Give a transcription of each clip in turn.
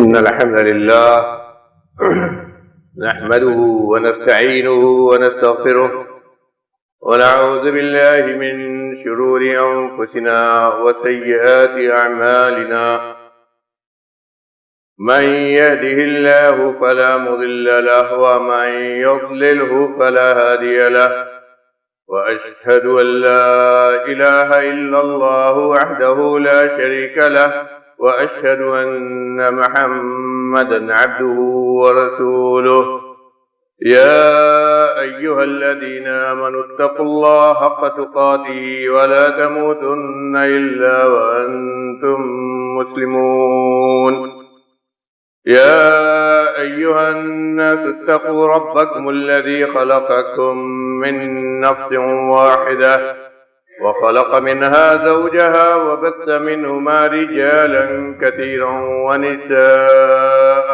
إن الحمد لله نحمده ونستعينه ونستغفره ونعوذ بالله من شرور أنفسنا وسيئات أعمالنا. من يهده الله فلا مضل له ومن يضلله فلا هادي له، وأشهد أن لا إله إلا الله وحده لا شريك له، وأشهد أن محمدا عبده ورسوله. يا أيها الذين آمنوا اتقوا الله حق تقاته ولا تموتن إلا وأنتم مسلمون. يا أيها الناس اتقوا ربكم الذي خلقكم من نفس واحدة وخلق منها زوجها وبث منهما رجالا كثيرا ونساء،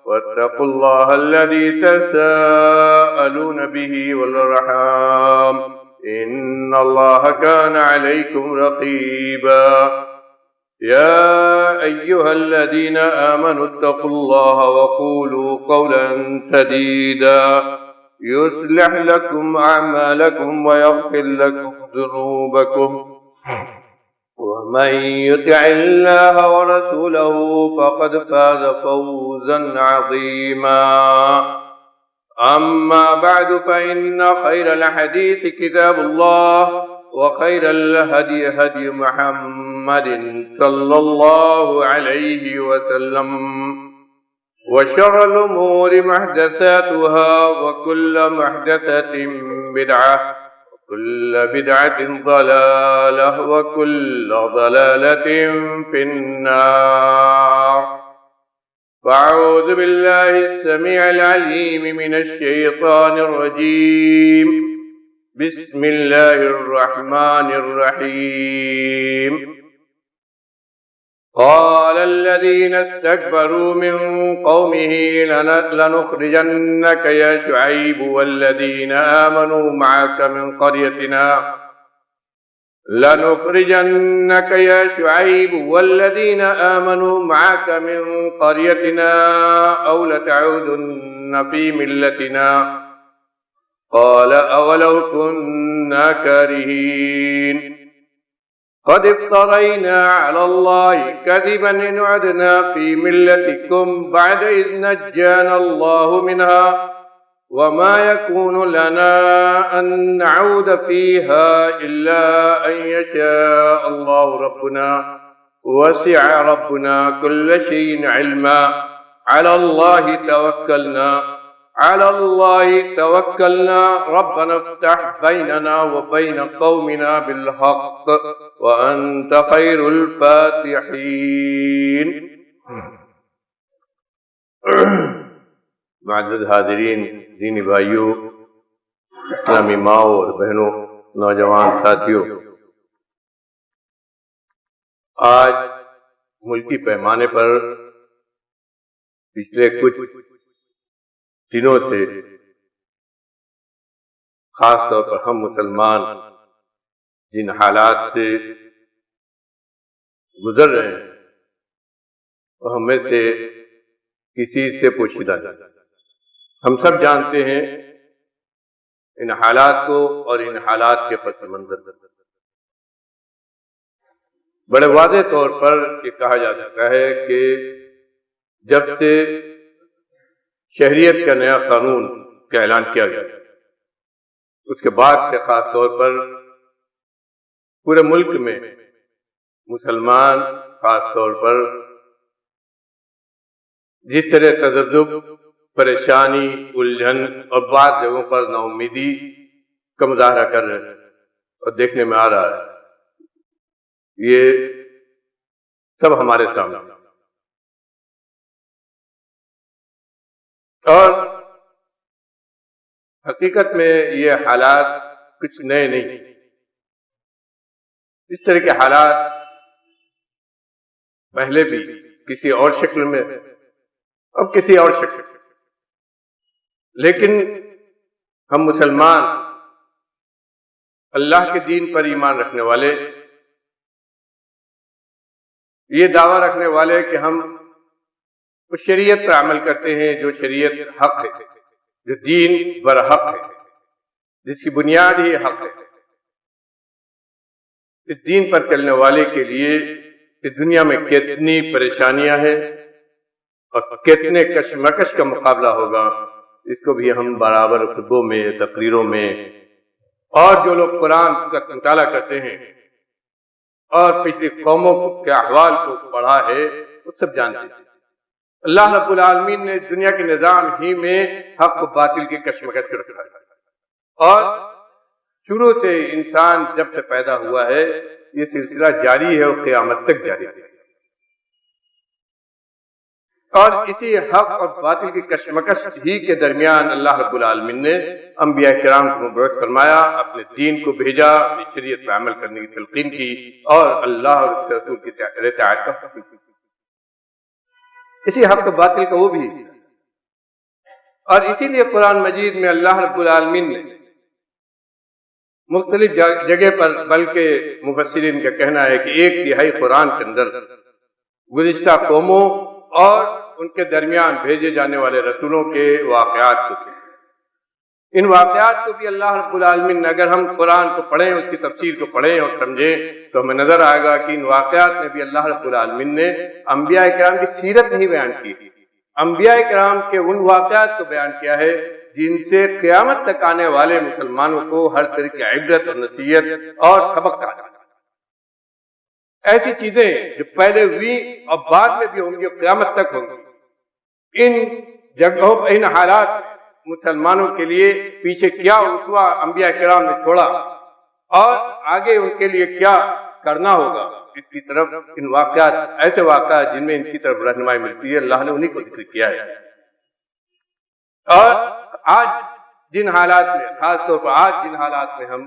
واتقوا الله الذي تساءلون به والأرحام إن الله كان عليكم رقيبا. يا أيها الذين آمنوا اتقوا الله وقولوا قولا سديدا يصلح لكم أعمالكم ويغفر لكم ذنوبكم، ومن يطع الله ورسوله فقد فاز فوزا عظيما. أما بعد فإن خير الحديث كتاب الله، وخير الهدي هدي محمد صلى الله عليه وسلم، وشر الأمور محدثاتها وكل محدثة بدعة وكل بدعة ضلالة وكل ضلالة في النار. فأعوذ بالله السميع العليم من الشيطان الرجيم. بسم الله الرحمن الرحيم. قال الذين استكبروا من قومه لنخرجنك يا شعيب والذين آمنوا معك من قريتنا أو لتعودن في ملتنا. قال أولو كنا كارهين. قد افترينا على الله كذبا إن عدنا في ملتكم بعد إذ نجانا الله منها، وما يكون لنا أن نعود فيها إلا أن يشاء الله ربنا، وسع ربنا كل شيء علما. على الله توكلنا ربنا افتح بيننا وبين قومنا بالحق وأنت خير الفاتحين. معزز حاضرین، دینی بھائیوں، اسلامی ماؤں اور بہنوں، نوجوان ساتھیوں، آج ملکی پیمانے پر پچھلے کچھ دنوں سے خاص طور پر ہم مسلمان جن حالات سے گزر رہے ہیں وہ ہم میں سے کسی سے پوشیدہ نہیں۔ ہم سب جانتے ہیں ان حالات کو اور ان حالات کے پس منظر بڑے واضح طور پر یہ کہا جا سکتا ہے کہ جب سے شہریت کا نیا قانون کا اعلان کیا گیا اس کے بعد سے خاص طور پر پورے ملک میں مسلمان خاص طور پر جس طرح تذبذب، پریشانی، الجھن اور بعض جگہوں پر ناامیدی کا مظاہرہ کر رہے ہیں اور دیکھنے میں آ رہا ہے، یہ سب ہمارے سامنے اور حقیقت میں یہ حالات کچھ نئے نہیں۔ اس طرح کے حالات پہلے بھی کسی اور شکل میں اور کسی اور شکل میں، لیکن ہم مسلمان اللہ کے دین پر ایمان رکھنے والے یہ دعویٰ رکھنے والے کہ ہم وہ شریعت پر عمل کرتے ہیں جو شریعت حق ہے، جو دین برحق ہے، جس کی بنیاد ہی حق ہے۔ اس دین پر چلنے والے کے لیے اس دنیا میں کتنی پریشانیاں ہیں اور کتنے کشمکش کا مقابلہ ہوگا، اس کو بھی ہم برابر خطبوں میں، تقریروں میں، اور جو لوگ قرآن کا مطالعہ کرتے ہیں اور پچھلی قوموں کے احوال کو پڑھا ہے وہ سب جانتے ہیں۔ اللہ رب العالمین نے دنیا کے نظام ہی میں حق و باطل کی کشمکش کو رکھا ہے، اور شروع سے انسان جب سے پیدا ہوا ہے یہ سلسلہ جاری ہے اور قیامت تک جاری ہے، اور اسی حق اور باطل کی کشمکش ہی کے درمیان اللہ رب العالمین نے انبیاء کرام کو مبعوث فرمایا، اپنے دین کو بھیجا، اپنی شریعت پہ عمل کرنے کی تلقین کی اور اللہ اور اس کے رسول کی اطاعت کا حکم کی۔ اسی حق و باطل کا وہ بھی، اور اسی لیے قرآن مجید میں اللہ رب العالمین نے مختلف جگہ پر، بلکہ مفسرین کا کہنا ہے کہ 1/3 قرآن کے اندر گزشتہ قوموں اور ان کے درمیان بھیجے جانے والے رسولوں کے واقعات کو تھے۔ ان واقعات کو بھی اللہ رب العالمین نے، اگر ہم قرآن کو پڑھیں، اس کی تفسیر کو پڑھیں اور سمجھیں تو ہمیں نظر آئے گا کہ ان واقعات میں بھی اللہ رب العالمین نے انبیاء کرام کی سیرت نہیں بیان کی، انبیاء کرام کے ان واقعات کو بیان کیا ہے جن سے قیامت تک آنے والے مسلمانوں کو ہر طرح کی عبرت اور نصیحت اور سبق حاصل۔ ایسی چیزیں جو پہلے ہوئی اور بعد میں بھی ہوں گی اور قیامت تک ہوں گی، ان جگہوں پر، ان حالات مسلمانوں کے لیے پیچھے کیا اسوہ انبیاء کرام نے چھوڑا اور آگے ان کے لیے کیا کرنا ہوگا، اس کی طرف ان واقعات، ایسے واقعات جن میں ان کی طرف رہنمائی ملتی ہے، اللہ نے انہی کو ذکر کیا ہے۔ اور آج جن حالات میں، خاص طور پر آج جن حالات میں ہم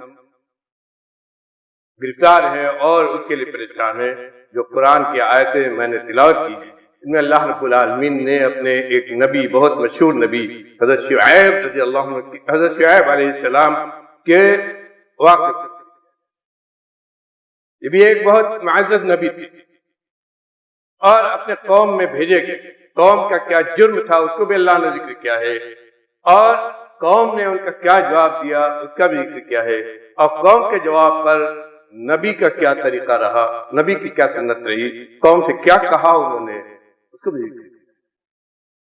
گرفتار ہیں اور اس کے لیے پریشان ہیں، جو قرآن کی آیتیں میں نے تلاوت کی ہیں، ان میں اللہ رب العالمین نے اپنے ایک نبی، بہت مشہور نبی حضرت شعیب رضی اللہ عنہ، حضرت شعیب علیہ السلام کے واقعے، یہ بھی ایک بہت معزز نبی تھے اور اپنے قوم میں بھیجے گئے۔ قوم کا کیا جرم تھا اس کو بھی اللہ نے ذکر کیا ہے، اور قوم نے ان کا کیا جواب دیا اس کا بھی ذکر کیا ہے، اور قوم کے جواب پر نبی کا کیا طریقہ رہا، نبی کی کیا سنت رہی، قوم سے کیا کہا انہوں نے، اس کو بھی ذکر کیا۔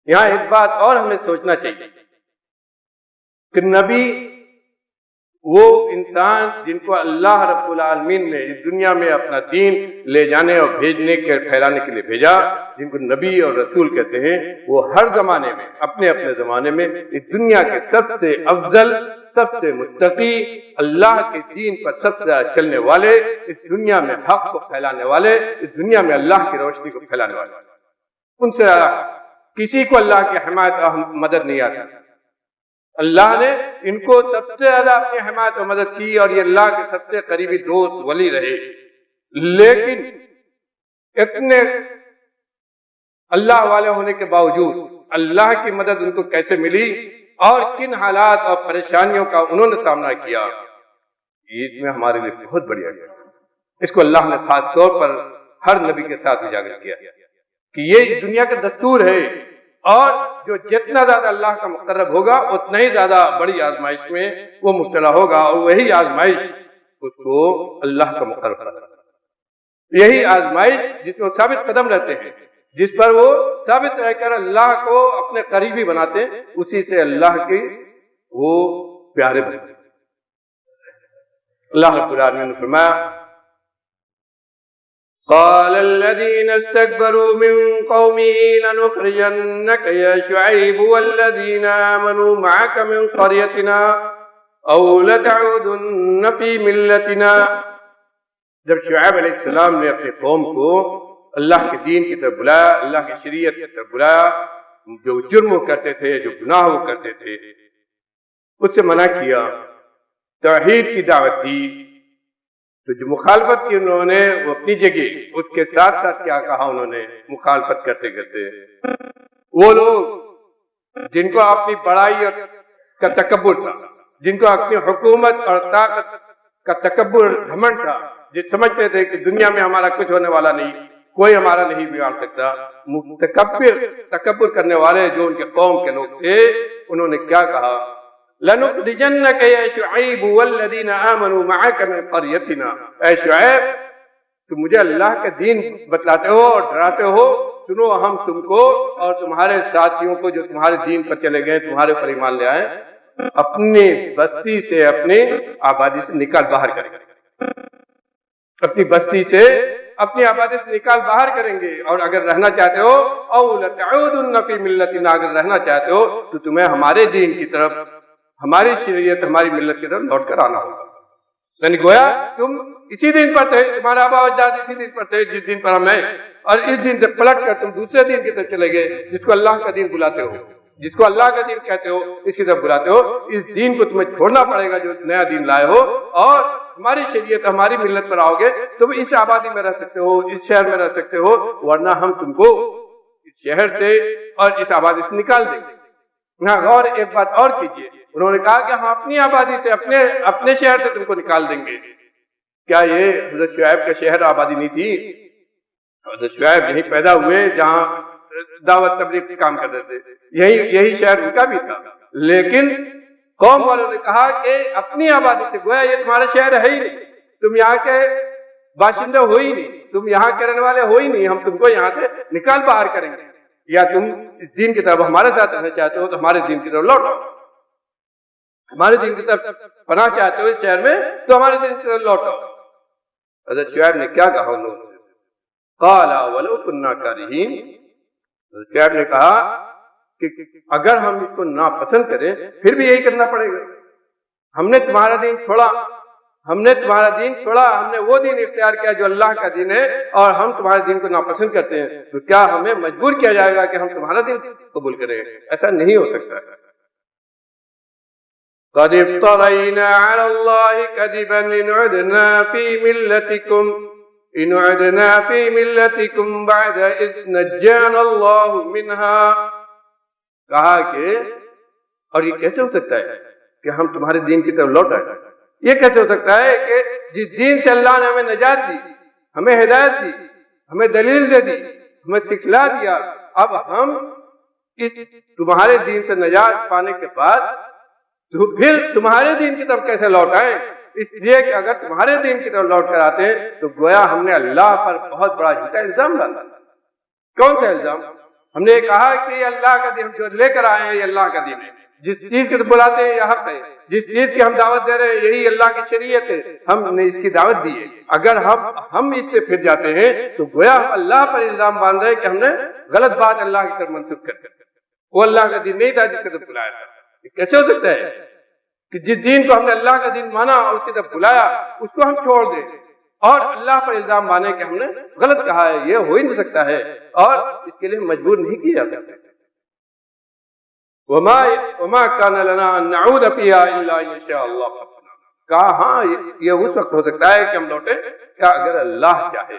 یہاں ایک بات اور ہمیں سوچنا چاہیے کہ نبی وہ انسان جن کو اللہ رب العالمین نے اس دنیا میں اپنا دین لے جانے اور بھیجنے کے، پھیلانے کے لیے بھیجا، جن کو نبی اور رسول کہتے ہیں، وہ ہر زمانے میں، اپنے اپنے زمانے میں اس دنیا کے سب سے افضل، سب سے متقی، اللہ کے دین پر سب سے زیادہ چلنے والے، اس دنیا میں حق کو پھیلانے والے، اس دنیا میں اللہ کی روشنی کو پھیلانے والے، ان سے کسی کو اللہ کی حمایت اور مدد نہیں آ سکتی۔ اللہ نے ان کو سب سے زیادہ اپنی حمایت و مدد کی اور یہ اللہ کے سب سے قریبی دوست ولی رہے، لیکن اتنے اللہ والے ہونے کے باوجود اللہ کی مدد ان کو کیسے ملی اور کن حالات اور پریشانیوں کا انہوں نے سامنا کیا، اس میں ہمارے لیے بہت بڑی ہے۔ اس کو اللہ نے خاص طور پر ہر نبی کے ساتھ اجاگر کیا کہ یہ دنیا کا دستور ہے، اور جو جتنا زیادہ اللہ کا مقرب ہوگا اتنا ہی زیادہ بڑی آزمائش میں وہ مبتلا ہوگا، اور وہی آزمائش اس کو اللہ کا مقرب کرتا ہے۔ یہی آزمائش جس میں وہ ثابت قدم رہتے ہیں، جس پر وہ ثابت رہ کر اللہ کو اپنے قریبی بناتے ہیں، اسی سے اللہ کے وہ پیارے بنتے ہیں۔ اللہ رب العالمین نے فرمایا، قال الذين استكبروا من قومه لنخرجنك يا شعيب والذين آمنوا معك من قريتنا أو لتعودن في ملتنا۔ جب شعیب علیہ السلام نے اپنے قوم کو اللہ کے دین کی طرف بلایا، اللہ کی شریعت کی طرف بلایا، جو جرم کرتے تھے، جو گناہ وہ کرتے تھے، اس سے منع کیا، توحید کی دعوت دی، تو جو مخالفت کی انہوں نے وہ اپنی جگہ، اس کے ساتھ ساتھ کیا کہا انہوں نے مخالفت کرتے کرتے، وہ لوگ جن کو اپنی بڑائی کا تکبر تھا، جن کو اپنی حکومت اور طاقت کا تکبر گھمنڈ تھا، جو سمجھتے تھے کہ دنیا میں ہمارا کچھ ہونے والا نہیں، کوئی ہمارا نہیں بگاڑ سکتا۔ تکبر کرنے والے جو ان کے قوم کے لوگ تھے، انہوں نے کیا کہا؟ لَنُخْرِجَنَّكَ يَا شُعَيْبُ وَالَّذِينَ آمَنُوا مَعَكَ مِنْ قَرْيَتِنَا۔ اے شعیب، تم مجھے اللہ کا دین بتلاتے ہو اور ڈراتے ہو، سنو ہم تم کو اور تمہارے ساتھیوں کو جو تمہارے دین پر چلے گئے، تمہارے پر ایمان لے آئے، اپنی بستی سے، اپنی آبادی سے نکال باہر کریں گے۔ اپنی بستی سے، اپنی آبادی سے نکال باہر کریں گے، اور اگر رہنا چاہتے ہو او لتعودن فی ملتنا، اگر رہنا چاہتے ہو تو تمہیں ہمارے دین کی طرف، ہماری شریعت، ہماری ملت کی طرف لوٹ کر آنا ہوگا۔ یعنی گویا تم اسی دین پر تھے، تمہارا آبا اجداد اسی دین پر تھے جس دین پر ہم ہیں، اور اس دین سے پلٹ کر تم دوسرے دین کی طرف چلے گئے جس کو اللہ کا دین بلاتے ہو، جس کو اللہ کا دین کہتے ہو، اس کی طرف بلاتے ہو۔ اس دین کو تمہیں چھوڑنا پڑے گا جو نیا دین لائے ہو، اور ہماری شریعت، ہماری ملت پر آؤ گے، تم اس آبادی میں رہ سکتے ہو، اس شہر میں رہ سکتے ہو، ورنہ ہم تم کو اس شہر سے اور اس آبادی سے نکال دیں گے۔ یہاں غور ایک بات اور کیجیے، انہوں نے کہا کہ ہم اپنی آبادی سے، اپنے شہر سے تم کو نکال دیں گے۔ کیا یہ حضرت شعیب کا شہر آبادی نہیں تھی؟ حضرت شعیب یہیں پیدا ہوئے جہاں دعوت تبلیغ کے کام کرتے تھے، یہی شہر ان کا بھی تھا، لیکن قوم والوں نے کہا کہ اپنی آبادی سے، گویا یہ تمہارا شہر ہے ہی نہیں، تم یہاں کے باشندے ہو ہی نہیں، تم یہاں کے رہنے والے ہو ہی نہیں، ہم تم کو یہاں سے نکال باہر کریں گے، یا تم اس دین کی طرف ہمارے ساتھ رہنا چاہتے ہو تو ہمارے دین کی طرف لوٹو، ہمارے دین کی طرف پناہ چاہتے ہو اس شہر میں تو ہمارے دین کی طرف لوٹو۔ حضرت شعیب نے کیا کہا ان لوگوں سے؟ قال ولو كنا كارهين، حضرت شعیب نے کہا کہ اگر ہم اس کو ناپسند کریں پھر بھی یہی کرنا پڑے گا۔ ہم نے تمہارا دین چھوڑا، ہم نے وہ دین اختیار کیا جو اللہ کا دین ہے، اور ہم تمہارے دین کو ناپسند کرتے ہیں، تو کیا ہمیں مجبور کیا جائے گا کہ ہم تمہارا دین قبول کریں؟ ایسا نہیں ہو سکتا ہے۔ قد افترينا على الله كذبا إن عدنا في ملتكم بعد إذ نجانا الله منها۔ کہا کہ اور یہ کیسے ہو سکتا ہے کہ ہم تمہارے دین کی طرف لوٹ آئے؟ یہ کیسے ہو سکتا ہے کہ جس دین سے اللہ نے ہمیں نجات دی، ہمیں ہدایت دی، ہمیں دلیل دے دی، ہمیں سکھلا دیا، اب ہم اس تمہارے دین سے نجات پانے کے بعد تو پھر تمہارے دین کی طرف کیسے لوٹ آئیں؟ اس لیے کہ اگر تمہارے دین کی طرف لوٹ کر آتے ہیں تو گویا ہم نے اللہ پر بہت بڑا جھوٹا الزام ڈالا۔ کون سا الزام؟ ہم نے کہا کہ یہ اللہ کا دین جو لے کر آئے ہیں یہ اللہ کا دین ہے، جس چیز کے بلاتے ہیں یہ حق ہے، جس چیز کی ہم دعوت دے رہے ہیں یہی اللہ کی شریعت ہے، ہم نے اس کی دعوت دی ہے۔ اگر ہم اس سے پھر جاتے ہیں تو گویا ہم اللہ پر الزام باندھ رہے ہیں کہ ہم نے غلط بات اللہ کی طرف منسوخ کر دی، وہ اللہ کا دین نہیں تھا جس کی طرف بلایا تھا۔ یہ کیسے ہو سکتا ہے کہ جس دین کو ہم نے اللہ کا دین مانا اور اس کی طرف بلایا اس کو ہم چھوڑ دیں اور اللہ پر الزام باندھیں کہ ہم نے غلط کہا ہے؟ یہ ہو ہی نہیں سکتا ہے، اور اس کے لیے مجبور نہیں کیا جا سکتا۔ وما كان لنا ان نعود فيها الا ان شاء الله، کہا ہاں یہ اس وقت ہو سکتا ہے کہ ہم لوٹیں کیا اگر اللہ چاہے۔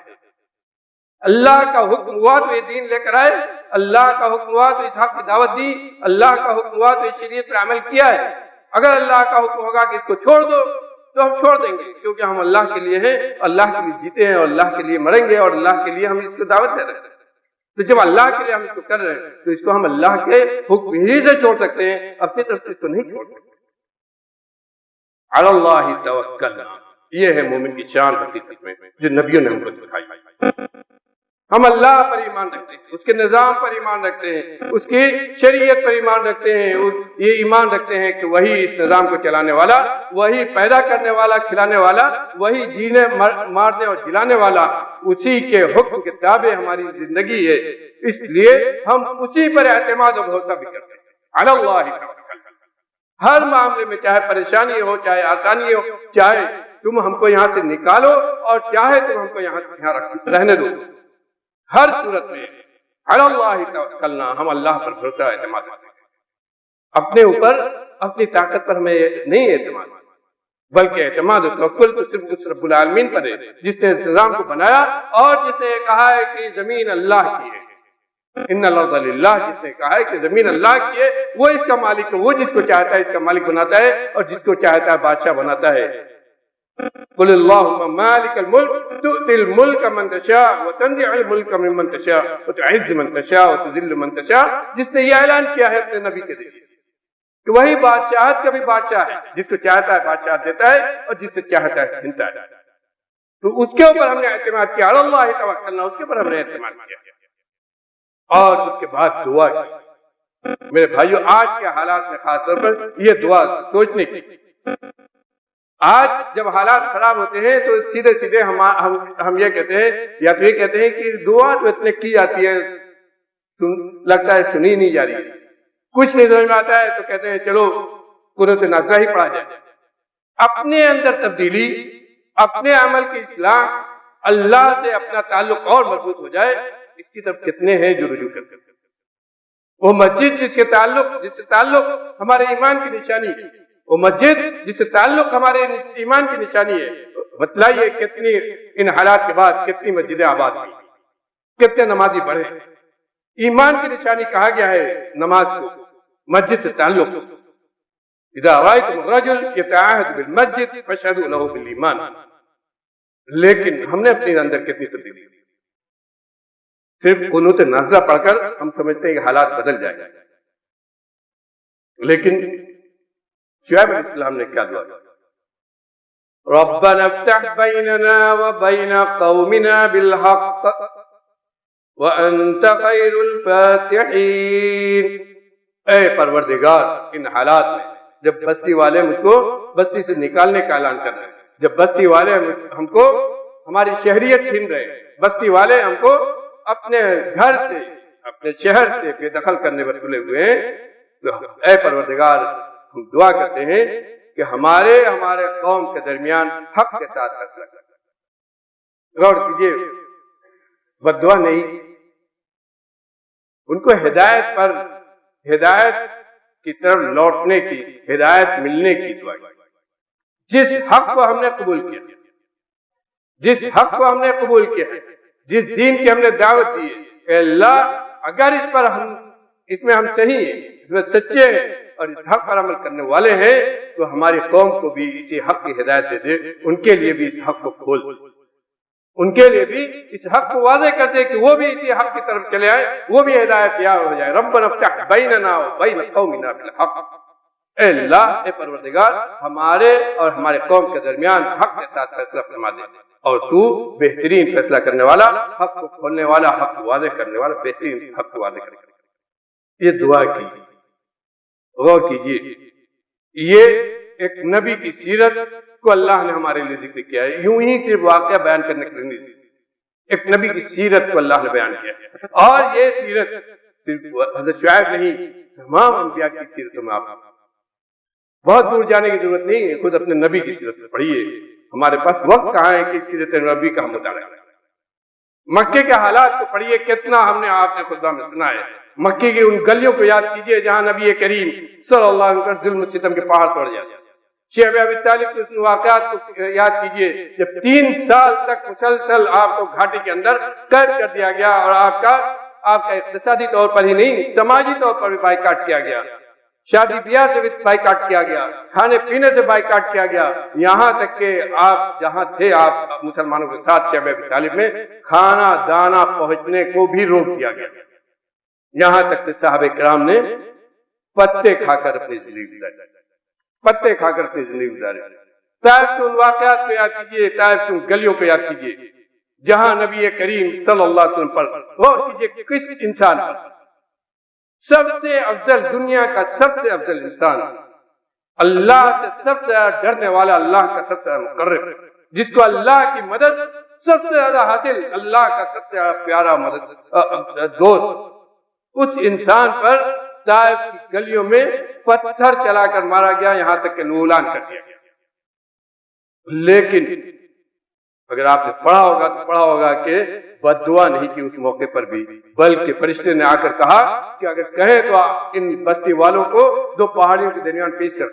اللہ کا حکم ہوا تو یہ دین لے کر آئے، اللہ کا حکم ہوا تو اس حق کی دعوت دی، اللہ کا حکم ہوا تو اس شریعت پر عمل کیا ہے۔ اگر اللہ کا حکم ہوگا کہ اس کو چھوڑ دو تو ہم چھوڑ دیں گے، کیونکہ ہم اللہ کے لیے ہیں، اللہ کے لیے جیتے ہیں اور اللہ کے لیے مریں گے، اور اللہ کے لیے ہم اس کو دعوت دے رہے ہیں۔ تو جب اللہ کے لیے ہم اس کو کر رہے ہیں تو اس کو ہم اللہ کے حکم ہی سے چھوڑ سکتے ہیں، اپنی طرف سے اس کو نہیں چھوڑ سکتے۔ علی اللہ توکلنا، یہ ہے مومن کی شان حقیقت میں جو نبیوں نے ہم کو سکھائی۔ ہم اللہ پر ایمان رکھتے ہیں، اس کے نظام پر ایمان رکھتے ہیں، اس کی شریعت پر ایمان رکھتے ہیں، یہ ایمان رکھتے ہیں کہ وہی اس نظام کو چلانے والا، وہی پیدا کرنے والا، کھلانے والا، وہی جینے مارنے اور جلانے والا، اسی کے حکم کے تابع ہماری زندگی ہے، اس لیے ہم اسی پر اعتماد و بھروسہ بھی کرتے ہیں۔ علی اللہ توکلنا، ہر معاملے میں چاہے پریشانی ہو، چاہے آسانی ہو، چاہے تم ہم کو یہاں سے نکالو اور چاہے تم ہم کو یہاں رہنے دو، ہر صورت میں علی اللہ توکلنا، ہم اللہ پر بھروسہ اعتماد کرتے ہیں۔ اپنے اوپر، اپنی طاقت پر ہمیں نہیں اعتماد، بلکہ اعتماد و توکل تو صرف اس رب العالمین پر ہے جس نے نظام کو بنایا اور جس نے کہا ہے کہ زمین اللہ کی ہے۔ ان الارض للہ، جس نے کہا ہے کہ زمین اللہ کی ہے، وہ اس کا مالک ہے، وہ جس کو چاہتا ہے اس کا مالک بناتا ہے اور جس کو چاہتا ہے بادشاہ بناتا ہے۔ قل اللهم مالک الملک تؤتی الملک من تشاء وتنزع الملک ممن تشاء وتعز من تشاء وتذل من تشاء. جس نے یہ اعلان کیا ہے اپنے نبی کے ذریعے کہ وہی بادشاہت کا بھی بادشاہ ہے، جس کو چاہتا ہے بادشاہت دیتا ہے اور جس سے چاہتا ہے چھینتا ہے. تو اس کے اوپر ہم نے اعتماد کیا، اللہ توکلنا، اس کے اوپر ہم نے اعتماد کیا. اور اس کے بعد دعا کی. میرے بھائیو، آج کے حالات میں خاص طور پر یہ دعا سوچنے کی. آج جب حالات خراب ہوتے ہیں تو سیدھے سیدھے ہم یہ کہتے ہیں یا تو یہ کہتے ہیں کہ دعا تو اتنے کی جاتی ہے، لگتا ہے سنی نہیں جا رہی ہے. کچھ نہیں سمجھ میں آتا ہے تو کہتے ہیں چلو قرۃ نازلہ ہی پڑھا جائے. اپنے اندر تبدیلی، اپنے عمل کی اصلاح، اللہ سے اپنا تعلق اور مضبوط ہو جائے، اس کی طرف کتنے ہیں جو رجوع کرتے ہیں. وہ مسجد جس سے تعلق ہمارے ایمان کی نشانی ہے، وہ مسجد جس سے تعلق ہمارے ایمان کی نشانی ہے. بتلائیے کتنی ان حالات کے بعد کتنی مسجدیں آباد ہوئی، کتنے نمازی بڑھے. ایمان کی نشانی کہا گیا ہے نماز کو، مسجد سے تعلق. اذا رأيتم الرجل يتعاهد بالمسجد فاشهدوا له بالایمان. لیکن ہم نے اپنے اندر کتنی تبدیلی. صرف قنوت نازلہ پڑھ کر ہم سمجھتے ہیں کہ حالات بدل جائیں گے، لیکن شعیب علیہ السلام نے کیا دعا کی؟ ربنا افتح بیننا وبین قومنا بالحق وانت خیر الفاتحین. اے پروردگار، ان حالات میں جب بستی والے مجھ کو بستی سے نکالنے کا اعلان کر رہے ہیں، جب بستی والے ہم کو ہماری شہریت چھین رہے ہیں، بستی والے ہم کو اپنے گھر سے اپنے شہر سے بے دخل کرنے پر تلے ہوئے ہیں، تو اے پروردگار ہم دعا کرتے ہیں کہ ہمارے قوم کے درمیان حق کے ساتھ فیصلہ کریں. غور کیجیے، بد دعا نہیں، ان کو ہدایت کی طرف لوٹنے کی، ہدایت ملنے کی دعا کی. جس حق کو ہم نے قبول کیا، جس حق کو ہم نے قبول کیا، جس دین کی ہم نے دعوت دی ہے، اے اللہ اگر اس میں ہم صحیح ہیں، اس میں سچے ہیں اور اس حق پر عمل کرنے والے ہیں، تو ہماری قوم کو بھی اسی حق کی ہدایت دے دے. ان کے لیے بھی اس حق کو کھول دے، ان کے لیے بھی اس حق کو واضح کر دے کہ وہ بھی اسی حق کی طرف چلے آئے، وہ بھی ہدایت یاب ہو جائے. ربنا افتح بیننا وبین قومنا بالحق. اے اللہ، اے پروردگار، ہمارے اور ہمارے قوم کے درمیان حق کے ساتھ فیصلہ فرما دے، اور تو بہترین فیصلہ کرنے والا، حق کو کھولنے والا، حق کو واضح کرنے والا، بہترین حق کو واضح کرنے والا. یہ دعا کی. غور کیجیے، یہ ایک نبی کی سیرت کو اللہ نے ہمارے لیے ذکر کیا ہے. یوں ہی صرف واقعہ بیان کرنے کے لیے نہیں، ایک نبی کی سیرت کو اللہ نے بیان کیا ہے. اور یہ سیرت صرف حضرت شعیب نہیں، تمام انبیاء کی سیرتوں میں آپ بہت دور جانے کی ضرورت نہیں ہے، خود اپنے نبی کی سیرت پڑھیے. ہمارے پاس وقت کہاں ہے کہ سیرت نبی کا ہم مطالعہ کریں. مکے کے حالات کو پڑھیے، کتنا ہم نے آپ کے خطبہ میں سنا ہے. مکے کی ان گلیوں کو یاد کیجئے جہاں نبی کریم صلی اللہ علیہ وسلم ظلم و ستم کے پہاڑ توڑ جاتے. شیخ ابی طالب کے ان واقعات کو یاد کیجئے جب 3 سال تک مسلسل آپ کو گھاٹی کے اندر قید کر دیا گیا، اور آپ کا اقتصادی طور پر ہی نہیں، سماجی طور پر بھی بائیکاٹ کیا گیا، شادی بیاہ سے بھی بائیکاٹ کیا گیا، کھانے پینے سے بائیکاٹ کیا گیا، یہاں تک کہ آپ جہاں تھے آپ مسلمانوں کے ساتھ شیخ ابی طالب میں، کھانا دانا پہنچنے کو بھی روک دیا گیا. یہاں تک کہ صحابہ کرام نے پتے کھا کر اپنی زندگی گزاری، پتے کھا کر اپنی زندگی گزاری. طائف کے ان واقعات کو یاد کیجیے، طائف کی ان گلیوں کو یاد کیجیے جہاں نبی کریم صلی اللہ علیہ وسلم پر غور کیجیے، کس انسان پر سب سے افضل، دنیا کا سب سے افضل انسان، اللہ سے سب سے زیادہ ڈرنے والا، اللہ کا سب سے زیادہ مقرب، جس کو اللہ کی مدد سب سے زیادہ حاصل، اللہ کا سب سے زیادہ پیارا دوست، اس انسان پر طائف کی گلیوں میں پتھر چلا کر مارا گیا، یہاں تک کہ لولان کر دیا گیا. لیکن اگر آپ نے پڑھا ہوگا کہ بد دعا نہیں کی اس موقع پر بھی، بلکہ فرشتے نے آ کر کہا کہ اگر کہیں تو ان بستی والوں کو 2 پہاڑیوں کے درمیان پیش کر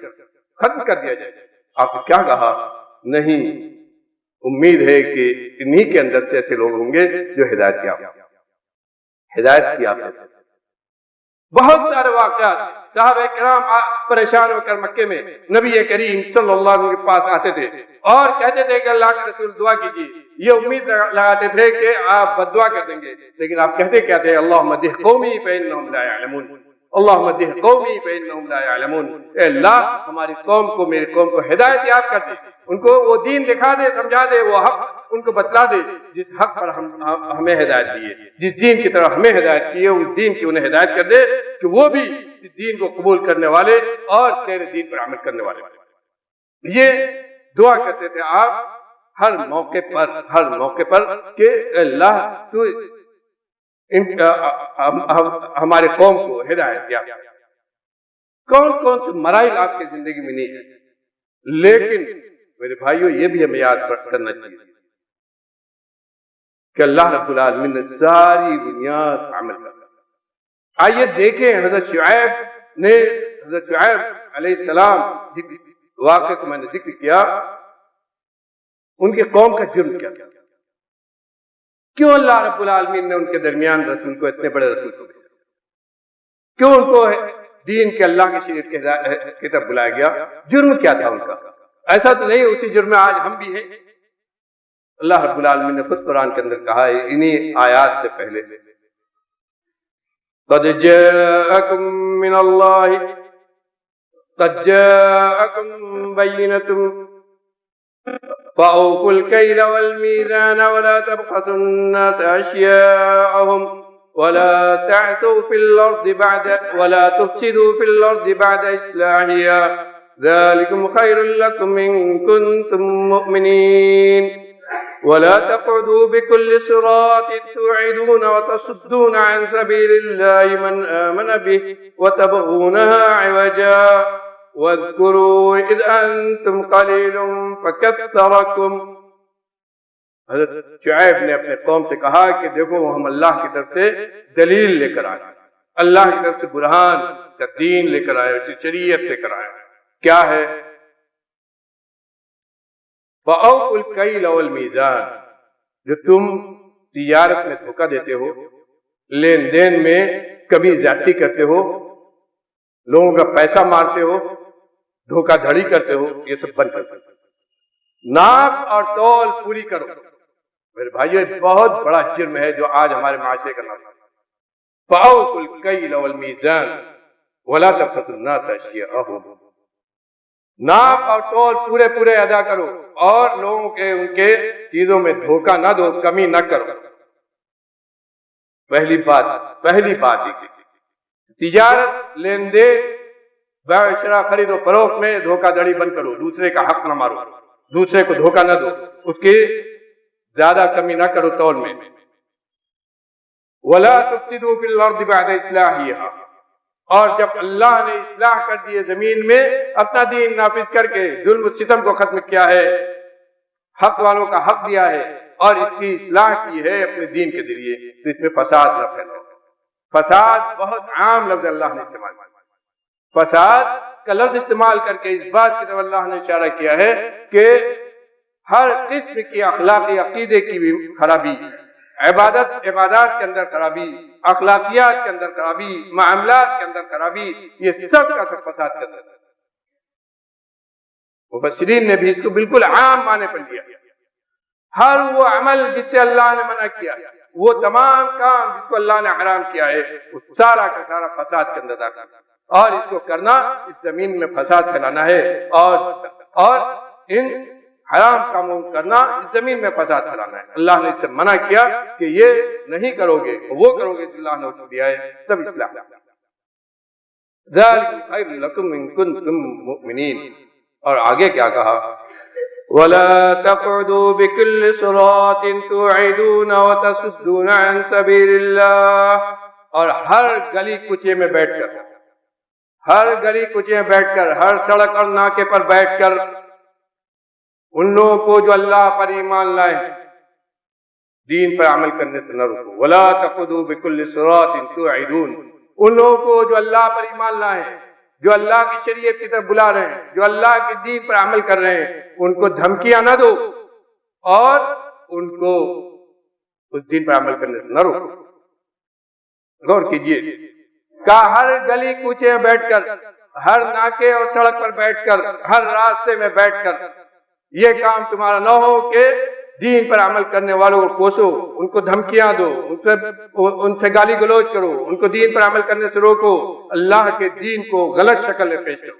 ختم کر دیا جائے. آپ نے کیا کہا؟ نہیں، امید ہے کہ انہی کے اندر سے ایسے لوگ ہوں گے جو ہدایت کی آپ بہت سارے واقعات صحابہ کرام پریشان ہو کر مکے میں نبی کریم صلی اللہ علیہ وسلم کے پاس آتے تھے اور کہتے تھے کہ اللہ کے رسول دعا کیجیے. یہ امید لگاتے تھے کہ آپ بد دعا کر دیں گے، لیکن آپ کہتے کیا تھے؟ اللہم اہد قومی فإنہم لا یعلمون، اللہم اہد قومی فإنہم لا یعلمون. اے اللہ ہماری قوم کو، میری قوم کو ہدایت یاب کر دے، ان کو وہ دین دکھا دے، سمجھا دے، وہ حق ان کو بتلا دے جس حق پر ہمیں ہدایت دی ہے، جس دین کی طرف ہمیں ہدایت کی ہے، اس دین کی انہیں ہدایت کر دے کہ وہ بھی اس دین کو قبول کرنے والے اور تیرے دین پر عمل کرنے والے. یہ دعا کرتے تھے آپ ہر موقع پر کہ اللہ تو ہمارے قوم کو ہدایت دیا. کون کون سے مراحل آپ کی زندگی میں نہیں ہے، لیکن میرے بھائیوں یہ بھی ہمیں یاد کرنا چاہیے کہ اللہ رب العالمین نے ساری بنیاد پر عمل کرنا. آئیے دیکھیں حضرت شعیب علیہ السلام واقعے کو میں نے ذکر کیا، ان کی قوم کا جرم کیا تھا، کیوں اللہ رب العالمین نے ان کے درمیان رسول کو، اتنے بڑے رسول کو بھیجا، کیوں ان کو دین کے اللہ کی شریعت کی طرف بلایا گیا؟ جرم کیا تھا ان کا؟ ایسا تو نہیں اسی جرم میں آج ہم بھی ہیں. اللہ رب العالمین نے خود قرآن کے اندر کہا ہے انہی آیات سے پہلے، قد جاءکم من اللہ قد جاءکم بینۃ فأوفوا الكيل والميزان ولا تبخسوا الناس أشياءهم ولا تعثوا في الأرض ولا تفسدوا في الأرض بعد إصلاحها ذلكم خير لكم إن كنتم مؤمنين ولا تقعدوا بكل صراط توعدون وتصدون عن سبيل الله من آمن به وتبغونها عوجا واذكروا إذ أنتم قليل فكثركم. حضرت شعیب نے اپنے قوم سے کہا کہ دیکھو ہم اللہ کی طرف سے دلیل لے کر آئے، اللہ کی طرف سے برہان کا دین لے کر آئے، اسی شریعت لے کر آئے. کیا ہے؟ فَأَوْفُوا الْكَيْلَ وَالْمِيزَانَ. جو تم تجارت میں دھوکہ دیتے ہو، لین دین میں کبھی زیادتی کرتے ہو، لوگوں کا پیسہ مارتے ہو، دھوکہ دھڑی کرتے ہو، یہ سب بند کرتے ہو. ناپ اور تول پوری کرو. میرے بھائیو ایک بہت بڑا جرم ہے جو آج ہمارے معاشرے کا نام ہے. فَأَوْفُوا الْكَيْلَ وَالْمِيزَانَ وَلَا تَبْخَسُوا النَّاسَ أَشْيَاءَهُمْ. ناپ اور تول پورے ادا کرو اور لوگوں کے ان کے چیزوں میں دھوکہ نہ دو، کمی نہ کرو. پہلی بات یہ تجارت، لین دین، بیع و شراء، خرید و فروخت میں دھوکہ دھڑی بند کرو، دوسرے کا حق نہ مارو، دوسرے کو دھوکہ نہ دو، اس کی زیادہ کمی نہ کرو تول میں. وَلَا تُفْسِدُوا فِي الْأَرْضِ بَعْدَ إِصْلَاحِهَا. اور جب اللہ نے اصلاح کر دیے زمین میں، اپنا دین نافذ کر کے ظلم و ستم کو ختم کیا ہے، حق والوں کا حق دیا ہے اور اس کی اصلاح کی ہے اپنے دین کے ذریعے، تو اس میں فساد نہ پھیلاؤ. فساد بہت عام لفظ اللہ نے استعمال کیا. فساد کا لفظ استعمال کر کے اس بات کی طرف اللہ نے اشارہ کیا ہے کہ ہر قسم کی اخلاقی عقیدے کی بھی خرابی، عبادات کے اندر خرابی، اخلاقیات کے اندر خرابی، معاملات کے اندر خرابی، یہ سب کا سب فساد کرتا ہے. مفسرین نے بھی اس کو بالکل عام معنی پر لیا. ہر وہ عمل جس سے اللہ نے منع کیا، وہ تمام کام جس کو اللہ نے حرام کیا ہے، وہ سارا کا سارا فساد کے اندر داخل ہے. اور اس کو کرنا اس زمین میں فساد پھیلانا ہے، اور ان حرام کاموں کرنا اس زمین میں فساد پھیلانا ہے. اللہ نے اس سے منع کیا کہ یہ نہیں کرو گے، وہ کرو گے جو اللہ نے حکم دیا ہے، تب اصلاح. ذَلِكُمْ خَيْرٌ لَكُمْ إِن كُنتُم مُؤْمِنِينَ. اور آگے کیا کہا؟ وَلَا تَقْعُدُوا بِكُلِّ صِرَاطٍ تُوعِدُونَ وَتَصُدُّونَ عَن سَبِيلِ اللَّهِ. اور ہر گلی کوچے میں بیٹھ کر، ہر سڑک اور ناکے پر بیٹھ کر ان لوگوں کو جو اللہ پر ایمان لائے دین پر عمل کرنے سے نہ روکو. وَلَا تَقْعُدُوا بِكُلِّ صِرَاطٍ تُوعِدُونَ. ان لوگوں کو جو اللہ پر ایمان لائے، جو اللہ کی شریعت کی طرف بلا رہے ہیں، جو اللہ کے دین پر عمل کر رہے ہیں، ان کو دھمکیاں نہ دو اور ان کو اس دین پر عمل کرنے سے نہ روکو. غور کیجئے کا ہر گلی کوچے میں بیٹھ کر، ہر ناکے اور سڑک پر بیٹھ کر، ہر راستے میں بیٹھ کر یہ کام تمہارا نہ ہو کہ دین پر عمل کرنے والوں کو کوسو، ان کو دھمکیاں دو، ان سے گالی گلوچ کرو، ان کو دین پر عمل کرنے سے روکو، اللہ کے دین کو غلط شکل میں پیش کرو۔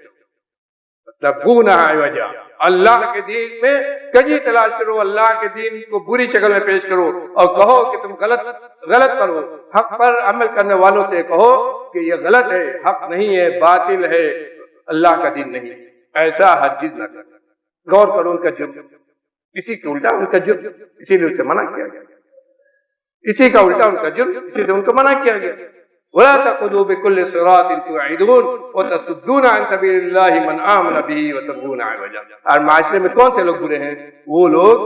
تبغونہ عوجا، اللہ کے دین میں کجی تلاش کرو، اللہ کے دین کو بری شکل میں پیش کرو اور کہو کہ تم غلط پر ہو۔ حق پر عمل کرنے والوں سے کہو کہ یہ غلط ہے، حق نہیں ہے، باطل ہے، اللہ کا دین نہیں ہے، ایسا ہرگز نہ کرو۔ غور کرو ان کا جرم، اسی کا الٹا ان کا جرم، اسی لیے اسے منع کیا گیا، اسی کا الٹا ان کا جرم، اسی سے ان کو منع کیا گیا۔ وَلَا تَقْعُدُوا بِكُلِّ صِرَاطٍ تُوعِدُونَ وَتَصُدُّونَ عَنْ سَبِيلِ اللَّهِ مَنْ آمَنَ بِهِ وَتَبْغُونَ عِوَجًا۔ اور معاشرے میں کون سے لوگ برے ہیں؟ وہ لوگ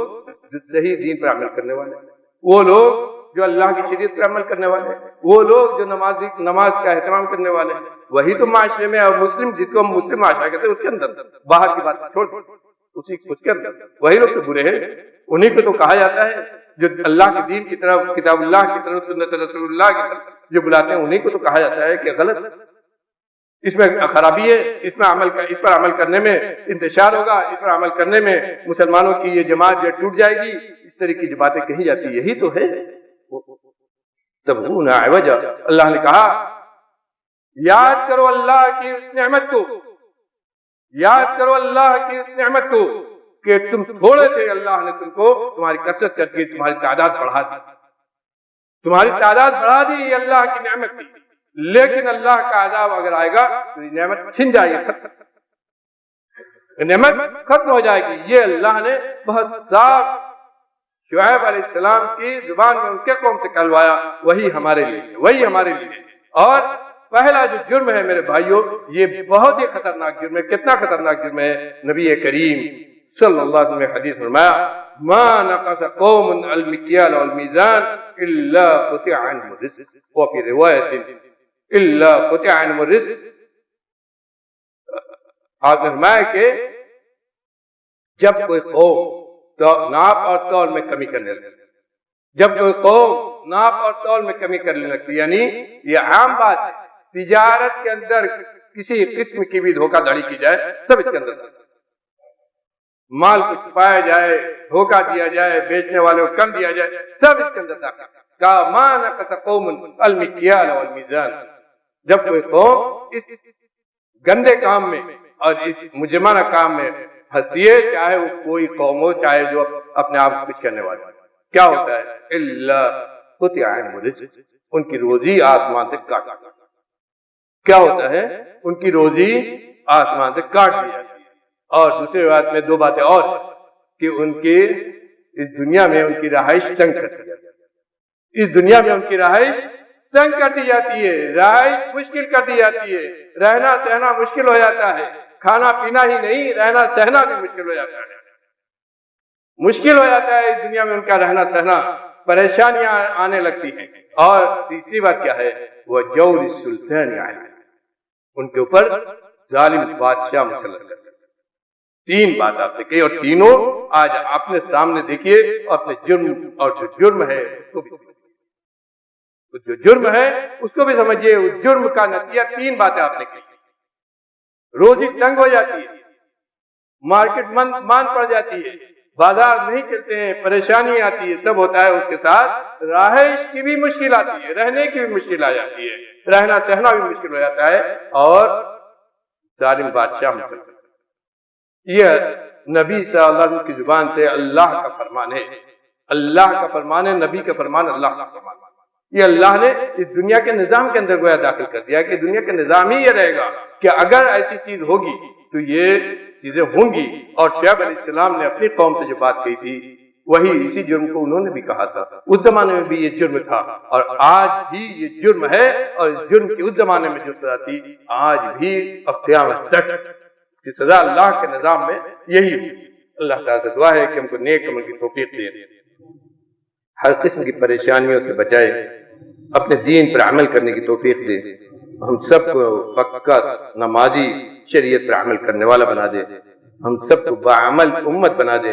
جو صحیح دین پر عمل کرنے والے ہیں، وہ لوگ جو اللہ کی شریعت پر عمل کرنے والے ہیں، وہ لوگ جو نماز کا اہتمام کرنے والے ہیں، وہی تو معاشرے میں، اور مسلم جس کو ہم مسلم معاشرہ کہتے ہیں اس کے اندر، باہر کی بات چھوڑ اس کے اندر وہی لوگ تو برے ہیں۔ انہیں کو تو کہا جاتا ہے جو اللہ کے دین کی طرف، کتاب اللہ کی طرف، سنت رسول اللہ کی طرف جو بلاتے ہیں، انہیں کو تو کہا جاتا ہے کہ غلط، اس میں خرابی ہے، اس پر عمل کرنے میں انتشار ہوگا، اس پر عمل کرنے میں مسلمانوں کی یہ جماعت جو ٹوٹ جائے گی، اس طرح کی جو باتیں کہی جاتی، یہی تو ہے۔ تبغون عوجا، اللہ نے کہا یاد کرو اللہ کی اس نعمت کو، یاد کرو اللہ کی اس نعمت کو کہ تم تھوڑے تھے، اللہ نے تم کو تمہاری کثرت کر کے تمہاری تعداد بڑھا دی، تمہاری تعداد بڑھا دی، یہ اللہ کی نعمت تھی۔ لیکن اللہ کا عذاب اگر آئے گا تو یہ نعمت چھن جائے گی، نعمت ختم ہو جائے گی۔ یہ اللہ نے بہت صاف شعیب علیہ السلام کی زبان میں ان کے قوم سے کہلوایا، وہی ہمارے لیے، وہی ہمارے لیے۔ اور پہلا جو جرم ہے میرے بھائیوں، یہ بہت ہی خطرناک جرم ہے۔ کتنا خطرناک جرم ہے؟ نبی کریم صلی اللہ علیہ وسلم نے حدیث فرمایا ما نقص قوم المکیال والمیزان الا قطع عنهم الرزق، وفي روایت الا قطع عنهم الرزق۔ آپ نے فرمایا کہ جب کوئی قوم تو ناپ اور تول میں کمی کرنے لگتی، جب کوئی قوم ناپ اور تول میں کمی کرنے لگتی، یعنی یہ عام بات ہے، تجارت کے اندر کسی قسم کی بھی دھوکہ دھڑی کی جائے، سب اس کے اندر، مال کو چھپایا جائے، دھوکہ دیا جائے، بیچنے والے کو کم دیا جائے، سب اس کے اندر داخل۔ کہا ما نقص قوم المکیال والمیزان، جب کوئی قوم اس گندے کام میں اور اس مجرمانہ کام میں پھنستی ہے، چاہے وہ کوئی قوم ہو، چاہے جو اپنے آپ کو کچھ کرنے والا، کیا ہوتا ہے؟ الا قطع عنهم الرزق، ان کی روزی آسمان سے کاٹ، کیا ہوتا ہے؟ ان کی روزی آسمان سے کاٹ دی جاتی ہے۔ اور دوسری بات میں دو باتیں اور کہ ان کی اس دنیا میں ان کی رہائش تنگ کر دی جاتی ہے، اس دنیا میں ان کی رہائش تنگ کر دی جاتی ہے، رہائش مشکل کر دی جاتی ہے، رہنا سہنا مشکل ہو جاتا ہے، کھانا پینا ہی نہیں، رہنا سہنا بھی مشکل ہو جاتا ہے، مشکل ہو جاتا ہے اس دنیا میں ان کا رہنا سہنا، پریشانیاں آنے لگتی ہیں۔ اور تیسری بات کیا ہے؟ وہ جور السلطان علیہ، ان کے اوپر ظالم بادشاہ مسلط کرتے۔ تین بات آپ نے کہی اور تینوں آج اپنے سامنے دیکھیے، اپنے جرم اور جو جرم ہے اس کو بھی، جو جرم ہے اس کو بھی سمجھیے۔ اس جرم کا نتیجہ تین باتیں آپ نے کہی، روزی تنگ ہو جاتی ہے، مارکیٹ مان پڑ جاتی ہے، بازار نہیں چلتے ہیں، پریشانی آتی ہے، سب ہوتا ہے، اس کے ساتھ رہائش کی بھی مشکل آتی ہے، رہنے کی بھی مشکل آ جاتی ہے، رہنا سہنا بھی مشکل ہو جاتا ہے، اور ظالم بادشاہ مسلط۔ یہ نبی صلی اللہ علیہ وسلم کی زبان سے اللہ کا فرمان ہے، اللہ کا فرمان ہے، نبی کا فرمان، اللہ کا فرمان۔ یہ اللہ نے اس دنیا کے نظام کے اندر گویا داخل کر دیا کہ دنیا کا نظام ہی یہ رہے گا کہ اگر ایسی چیز ہوگی تو یہ چیزیں ہوں گی۔ اور شعیب علیہ السلام نے اپنی قوم سے جو بات کہی تھی، وہی اسی جرم کو انہوں نے بھی کہا تھا، اس زمانے میں بھی یہ جرم تھا، اور آج بھی یہ جرم ہے، اور اس جرم کی اس زمانے میں جو سزا تھی آج بھی قیامت تک کی سزا اللہ کے نظام میں یہی ہے۔ اللہ تعالیٰ سے دعا ہے کہ ہم کو نیک عمل کی توفیق دے، ہر قسم کی پریشانیوں سے بچائے، اپنے دین پر عمل کرنے کی توفیق دے، ہم سب کو پکا نمازی، شریعت پر عمل کرنے والا بنا دے، ہم سب کو باعمل امت بنا دے،